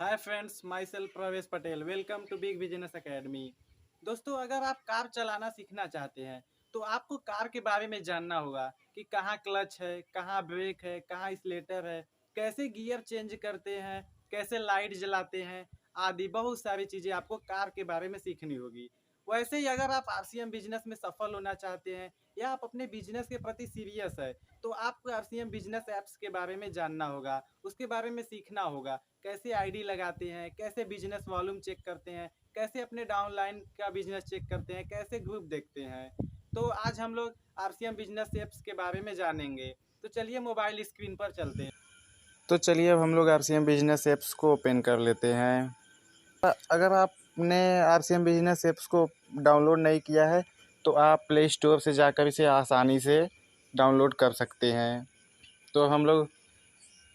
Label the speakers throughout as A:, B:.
A: Hi friends, myself Pravesh Patel. Welcome to big business academy. दोस्तों, अगर आप कार चलाना सीखना चाहते हैं तो आपको कार के बारे में जानना होगा कि कहाँ क्लच है, कहाँ ब्रेक है, कहाँ एक्सीलेटर है, कैसे गियर चेंज करते हैं, कैसे लाइट जलाते हैं, आदि बहुत सारी चीज़ें आपको कार के बारे में सीखनी होगी। वैसे ही अगर आप आरसीएम बिजनेस में सफल होना चाहते हैं या आप अपने बिजनेस के प्रति सीरियस है तो आपको आरसीएम बिजनेस ऐप्स के बारे में जानना होगा, उसके बारे में सीखना होगा। कैसे आईडी लगाते हैं, कैसे बिजनेस वॉल्यूम चेक करते हैं, कैसे अपने डाउनलाइन का बिजनेस चेक करते हैं, कैसे ग्रुप देखते हैं। तो आज हम लोग आरसीएम बिजनेस ऐप्स के बारे में जानेंगे। तो चलिए मोबाइल स्क्रीन पर चलते हैं। तो चलिए अब हम लोग आरसीएम बिजनेस ऐप्स को ओपन कर लेते हैं। अगर आपने आरसीएम बिजनेस ऐप्स को डाउनलोड नहीं किया है तो आप प्ले स्टोर से जाकर इसे आसानी से डाउनलोड कर सकते हैं। तो हम लोग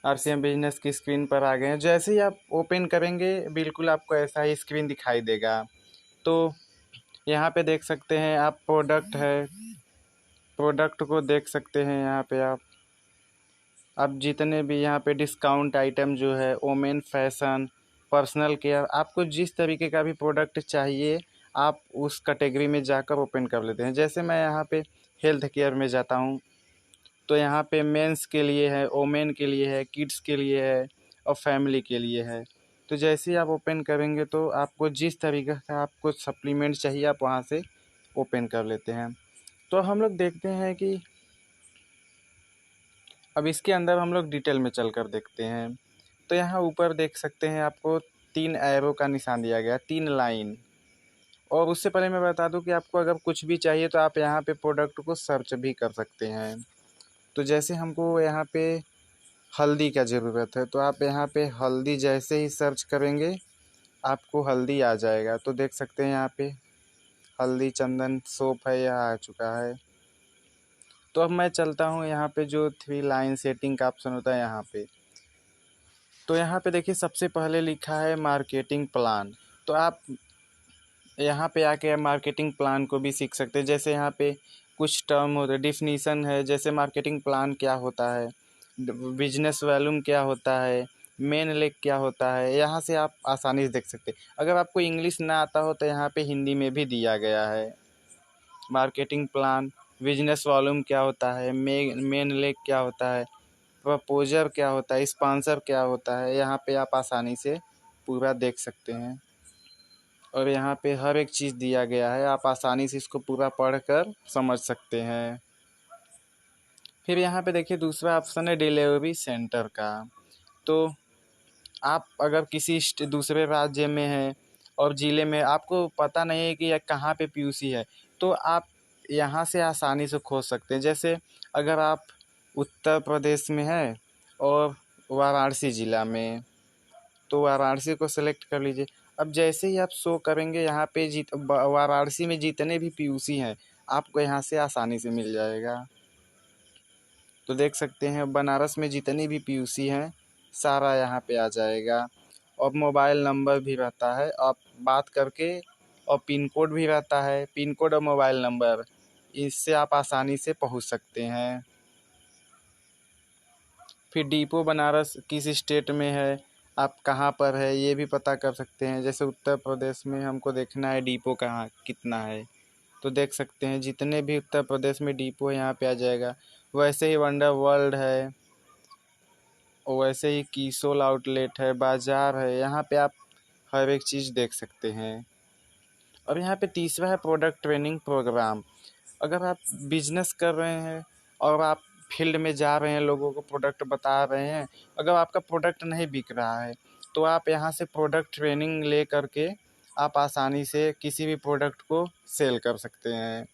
A: आरसीएम बिजनेस की स्क्रीन पर आ गए हैं। जैसे ही आप ओपन करेंगे बिल्कुल आपको ऐसा ही स्क्रीन दिखाई देगा। तो यहाँ पे देख सकते हैं आप प्रोडक्ट है, प्रोडक्ट को देख सकते हैं। यहाँ पे आप अब जितने भी यहाँ पे डिस्काउंट आइटम जो है, ओमेन फैशन, पर्सनल केयर, आपको जिस तरीके का भी प्रोडक्ट चाहिए आप उस कैटेगरी में जाकर ओपन कर लेते हैं। जैसे मैं यहाँ पे हेल्थ केयर में जाता हूँ तो यहाँ पे मेंस के लिए है, ओमेन के लिए है, किड्स के लिए है और फैमिली के लिए है। तो जैसे ही आप ओपन करेंगे तो आपको जिस तरीके का आपको सप्लीमेंट चाहिए आप वहाँ से ओपन कर लेते हैं। तो हम लोग देखते हैं कि अब इसके अंदर हम लोग डिटेल में चल कर देखते हैं। तो यहाँ ऊपर देख सकते हैं आपको 3 एरो का निशान दिया गया, 3 लाइन। और उससे पहले मैं बता दूं कि आपको अगर कुछ भी चाहिए तो आप यहाँ पे प्रोडक्ट को सर्च भी कर सकते हैं। तो जैसे हमको यहाँ पे हल्दी का ज़रूरत है तो आप यहाँ पे हल्दी जैसे ही सर्च करेंगे आपको हल्दी आ जाएगा। तो देख सकते हैं यहाँ पे हल्दी चंदन सोप है, यह आ चुका है। तो अब मैं चलता हूँ यहाँ पे जो 3 लाइन सेटिंग का ऑप्शन होता है यहाँ पे। तो यहाँ पे देखिए सबसे पहले लिखा है मार्केटिंग प्लान। तो आप यहाँ पे आके मार्केटिंग प्लान को भी सीख सकते हैं। जैसे यहाँ पे कुछ टर्म होते हैं, डिफिनीसन है, जैसे मार्केटिंग प्लान क्या होता है, बिजनेस वॉल्यूम क्या होता है, मेन लेग क्या होता है, यहाँ से आप आसानी से देख सकते हैं। अगर आपको इंग्लिश ना आता हो तो यहाँ पे हिंदी में भी दिया गया है। मार्केटिंग प्लान, बिजनेस वॉल्यूम क्या होता है, मेन लेग क्या होता है, प्रपोजर क्या होता है, स्पॉन्सर क्या होता है, यहाँ पे आप आसानी से पूरा देख सकते हैं। और यहाँ पे हर एक चीज़ दिया गया है, आप आसानी से इसको पूरा पढ़कर समझ सकते हैं। फिर यहाँ पे देखिए दूसरा ऑप्शन है डिलीवरी सेंटर का। तो आप अगर किसी दूसरे राज्य में हैं और ज़िले में आपको पता नहीं है कि यह कहाँ पे पीयूसी है तो आप यहाँ से आसानी से खोज सकते हैं। जैसे अगर आप उत्तर प्रदेश में हैं और वाराणसी ज़िला में तो वाराणसी को सेलेक्ट कर लीजिए। अब जैसे ही आप शो करेंगे यहाँ पे वाराणसी में जितने भी पीयूसी हैं आपको यहाँ से आसानी से मिल जाएगा। तो देख सकते हैं बनारस में जितनी भी पीयूसी हैं सारा यहाँ पे आ जाएगा। और मोबाइल नंबर भी रहता है, आप बात करके, और पिन कोड भी रहता है, पिन कोड और मोबाइल नंबर, इससे आप आसानी से पहुँच सकते हैं। फिर डिपो बनारस किस स्टेट में है, आप कहाँ पर है ये भी पता कर सकते हैं। जैसे उत्तर प्रदेश में हमको देखना है डिपो कहाँ कितना है तो देख सकते हैं जितने भी उत्तर प्रदेश में डिपो यहाँ पे आ जाएगा। वैसे ही वंडर वर्ल्ड है, वैसे ही कीसोल आउटलेट है, बाज़ार है, यहाँ पे आप हर एक चीज़ देख सकते हैं। और यहाँ पे तीसरा है प्रोडक्ट ट्रेनिंग प्रोग्राम। अगर आप बिजनेस कर रहे हैं और आप फील्ड में जा रहे हैं, लोगों को प्रोडक्ट बता रहे हैं, अगर आपका प्रोडक्ट नहीं बिक रहा है तो आप यहाँ से प्रोडक्ट ट्रेनिंग ले करके आप आसानी से किसी भी प्रोडक्ट को सेल कर सकते हैं।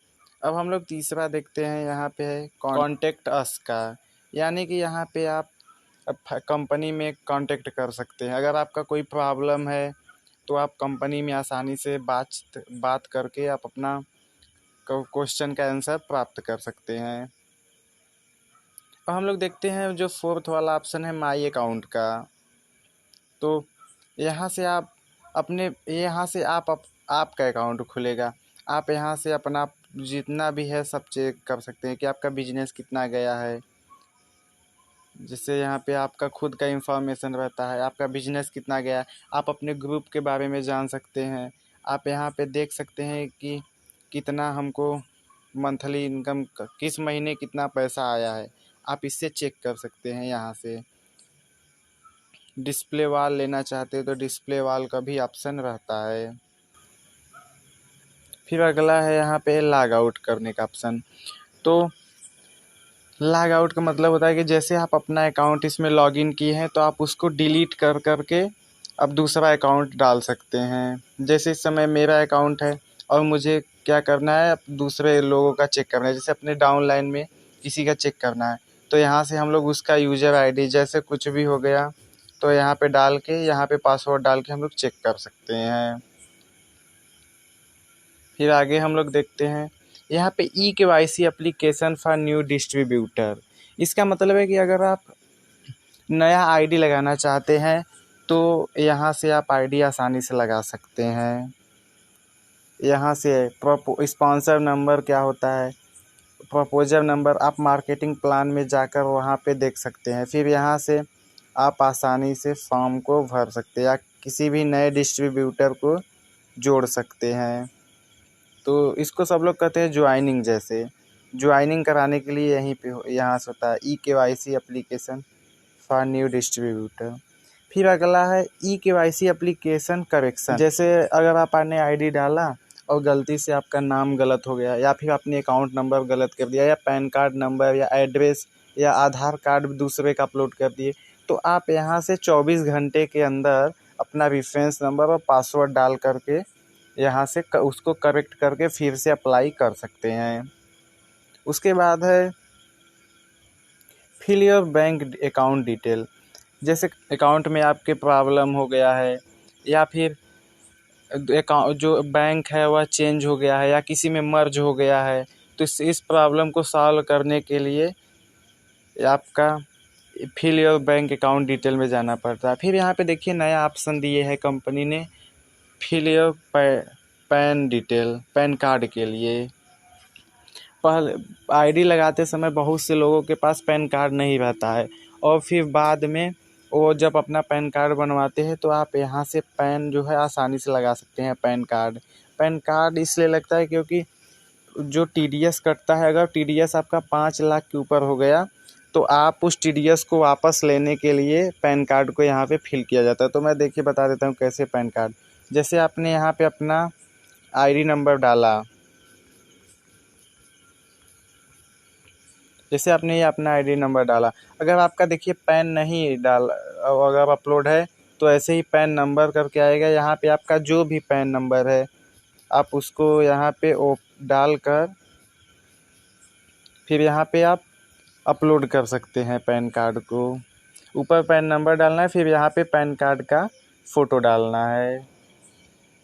A: अब हम लोग तीसरा देखते हैं, यहाँ पे है कॉन्टेक्ट अस का। यानी कि यहाँ पे आप कंपनी में कांटेक्ट कर सकते हैं। अगर आपका कोई प्रॉब्लम है तो आप कंपनी में आसानी से बात करके आप अपना क्वेश्चन का आंसर प्राप्त कर सकते हैं। और हम लोग देखते हैं जो फोर्थ वाला ऑप्शन है माई अकाउंट का। तो यहाँ से आप अपने यहाँ से आपका अकाउंट खुलेगा। आप यहाँ से अपना जितना भी है सब चेक कर सकते हैं कि आपका बिजनेस कितना गया है। जिससे यहाँ पे आपका खुद का इंफॉर्मेशन रहता है, आपका बिजनेस कितना गया है, आप अपने ग्रुप के बारे में जान सकते हैं। आप यहाँ पे देख सकते हैं कि कितना हमको मंथली इनकम, किस महीने कितना पैसा आया है, आप इससे चेक कर सकते हैं यहाँ से। डिस्प्ले वाल लेना चाहते हो तो डिस्प्ले वाल का भी ऑप्शन रहता है। फिर अगला है यहाँ पे लॉग आउट करने का ऑप्शन। तो लॉग आउट का मतलब होता है कि जैसे आप अपना अकाउंट इसमें लॉगिन किए हैं तो आप उसको डिलीट कर करके अब दूसरा अकाउंट डाल सकते हैं। जैसे इस समय मेरा अकाउंट है और मुझे क्या करना है, अब दूसरे लोगों का चेक करना है, जैसे अपने डाउनलाइन में किसी का चेक करना है, तो यहाँ से हम लोग उसका यूज़र आईडी जैसे कुछ भी हो गया तो यहाँ पे डाल के, यहाँ पे पासवर्ड डाल के हम लोग चेक कर सकते हैं। फिर आगे हम लोग देखते हैं यहाँ पे e-KYC application for new distributor. इसका मतलब है कि अगर आप नया आईडी लगाना चाहते हैं तो यहाँ से आप आईडी आसानी से लगा सकते हैं। यहाँ से स्पॉन्सर नंबर क्या होता है, प्रपोजल नंबर, आप मार्केटिंग प्लान में जाकर वहाँ पे देख सकते हैं। फिर यहाँ से आप आसानी से फॉर्म को भर सकते हैं या किसी भी नए डिस्ट्रीब्यूटर को जोड़ सकते हैं। तो इसको सब लोग कहते हैं ज्वाइनिंग। जैसे ज्वाइनिंग कराने के लिए यहीं पे यहाँ से होता है e-KYC application for new distributor. फिर अगला है ई-केवाईसी एप्लीकेशन करेक्शन। जैसे अगर आपने आईडी डाला और गलती से आपका नाम गलत हो गया या फिर आपने अकाउंट नंबर गलत कर दिया या पैन कार्ड नंबर या एड्रेस या आधार कार्ड दूसरे का अपलोड कर दिए, तो आप यहाँ से 24 घंटे के अंदर अपना रेफरेंस नंबर और पासवर्ड डाल करके यहाँ से उसको करेक्ट करके फिर से अप्लाई कर सकते हैं। उसके बाद है fill your bank account detail. जैसे अकाउंट में आपके प्रॉब्लम हो गया है या फिर अकाउंट जो बैंक है वह चेंज हो गया है या किसी में मर्ज हो गया है, तो इस प्रॉब्लम को सॉल्व करने के लिए आपका fill your bank account detail में जाना पड़ता है। फिर यहाँ पे देखिए नया ऑप्शन दिए है कंपनी ने, fill your PAN detail, PAN card के लिए। पहले आईडी लगाते समय बहुत से लोगों के पास पैन कार्ड नहीं रहता है और फिर बाद में वो जब अपना पैन कार्ड बनवाते हैं तो आप यहाँ से पैन जो है आसानी से लगा सकते हैं। पैन कार्ड इसलिए लगता है क्योंकि जो TDS कटता है, अगर TDS आपका 5 लाख के ऊपर हो गया तो आप उस TDS को वापस लेने के लिए पैन कार्ड को यहाँ पे फिल किया जाता है। तो मैं देखिए बता देता हूँ कैसे पैन कार्ड। जैसे आपने यहाँ पे अपना आईडी नंबर डाला, जैसे आपने ये अपना आईडी नंबर डाला, अगर आपका देखिए पैन नहीं डाल अगर अपलोड है तो ऐसे ही पैन नंबर करके आएगा। यहाँ पे आपका जो भी पैन नंबर है आप उसको यहाँ पे डाल कर फिर यहाँ पे आप अपलोड कर सकते हैं पैन कार्ड को। ऊपर पैन नंबर डालना है, फिर यहाँ पे पैन कार्ड का फ़ोटो डालना है।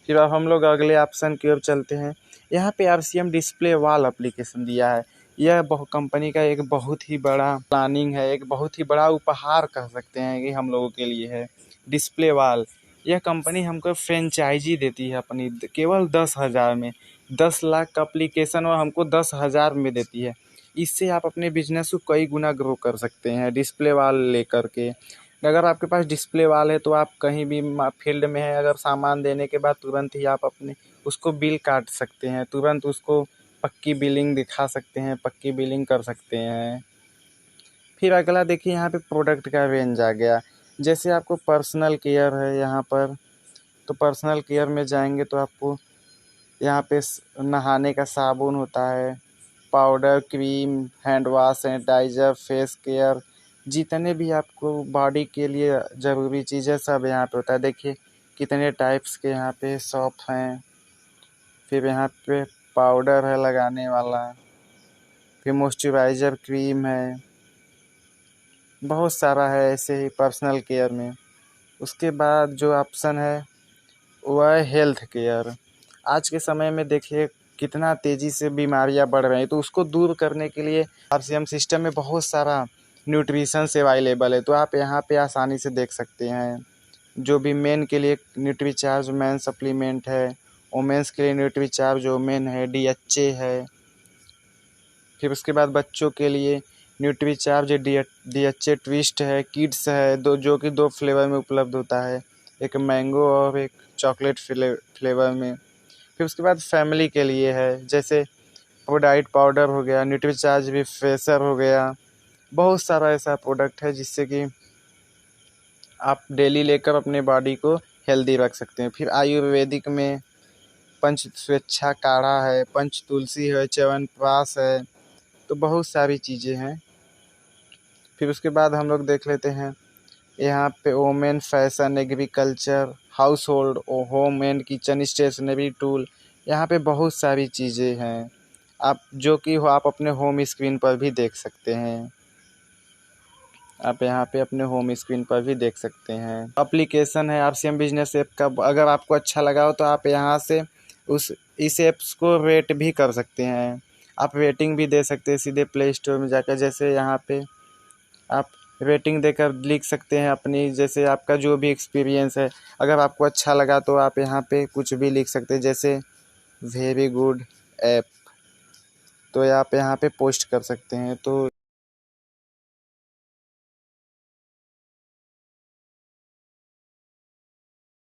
A: फिर अब हम लोग अगले ऑप्शन की ओर चलते हैं। यहाँ पे RCM डिस्प्ले वॉल एप्लीकेशन दिया है। यह कंपनी का एक बहुत ही बड़ा प्लानिंग है, एक बहुत ही बड़ा उपहार कह सकते हैं कि हम लोगों के लिए है डिस्प्ले वॉल। यह कंपनी हमको फ्रेंचाइजी देती है अपनी केवल 10,000 में। 10 लाख का एप्लीकेशन और हमको 10,000 में देती है। इससे आप अपने बिजनेस को कई गुना ग्रो कर सकते हैं डिस्प्ले वॉल लेकर के। अगर आपके पास डिस्प्ले वॉल है तो आप कहीं भी फील्ड में है, अगर सामान देने के बाद तुरंत ही आप अपने उसको बिल काट सकते हैं, तुरंत उसको पक्की बिलिंग दिखा सकते हैं, पक्की बिलिंग कर सकते हैं। फिर अगला देखिए यहाँ पे प्रोडक्ट का रेंज आ गया। जैसे आपको पर्सनल केयर है यहाँ पर, तो पर्सनल केयर में जाएंगे तो आपको यहाँ पे नहाने का साबुन होता है, powder, cream, hand wash, sanitiser, face care, जितने भी आपको बॉडी के लिए ज़रूरी चीज़ें सब यहाँ पे होता है। देखिए कितने टाइप्स के यहाँ पे शॉप हैं। फिर यहाँ पे पाउडर है लगाने वाला, फिर मॉइस्चराइज़र क्रीम है, बहुत सारा है ऐसे ही पर्सनल केयर में। उसके बाद जो ऑप्शन है वह है हेल्थ केयर। आज के समय में देखिए कितना तेज़ी से बीमारियां बढ़ रही हैं, तो उसको दूर करने के लिए RCM सिस्टम में बहुत सारा न्यूट्रिशन से अवेलेबल है। तो आप यहाँ पे आसानी से देख सकते हैं जो भी मेन के लिए न्यूट्रीचार्ज मैन सप्लीमेंट है, वोमेंस के लिए न्यूट्रीचार्ज वोमेन है, DHA है। फिर उसके बाद बच्चों के लिए न्यूट्रीचार्ज DHA ट्विस्ट है, किड्स है, जो कि 2 फ्लेवर में उपलब्ध होता है, एक मैंगो और एक चॉकलेट फ्लेवर में। फिर उसके बाद फैमिली के लिए है, जैसे प्रोडाइट पाउडर हो गया, न्यूट्रीचार्ज रिफ्रेशर हो गया। बहुत सारा ऐसा प्रोडक्ट है जिससे कि आप डेली लेकर अपने बॉडी को हेल्दी रख सकते हैं। फिर आयुर्वेदिक में पंच स्वेच्छा काढ़ा है, पंच तुलसी है, च्यवनप्राश है, तो बहुत सारी चीज़ें हैं। फिर उसके बाद हम लोग देख लेते हैं यहाँ पे women fashion, agriculture, household, home and kitchen stationery tool, यहाँ पे बहुत सारी चीज़ें हैं आप जो कि आप अपने होम स्क्रीन पर भी देख सकते हैं। आप यहाँ पे अपने होम स्क्रीन पर भी देख सकते हैं। एप्लीकेशन है RCM बिजनेस ऐप का, अगर आपको अच्छा लगा हो तो आप यहाँ से इस ऐप्स को रेट भी कर सकते हैं। आप रेटिंग भी दे सकते हैं सीधे प्ले स्टोर में जाकर। जैसे यहाँ पे आप रेटिंग देकर लिख सकते हैं अपनी, जैसे आपका जो भी एक्सपीरियंस है। अगर आपको अच्छा लगा तो आप यहाँ पे कुछ भी लिख सकते हैं, जैसे वेरी गुड ऐप, तो आप यहाँ पे पोस्ट कर सकते हैं। तो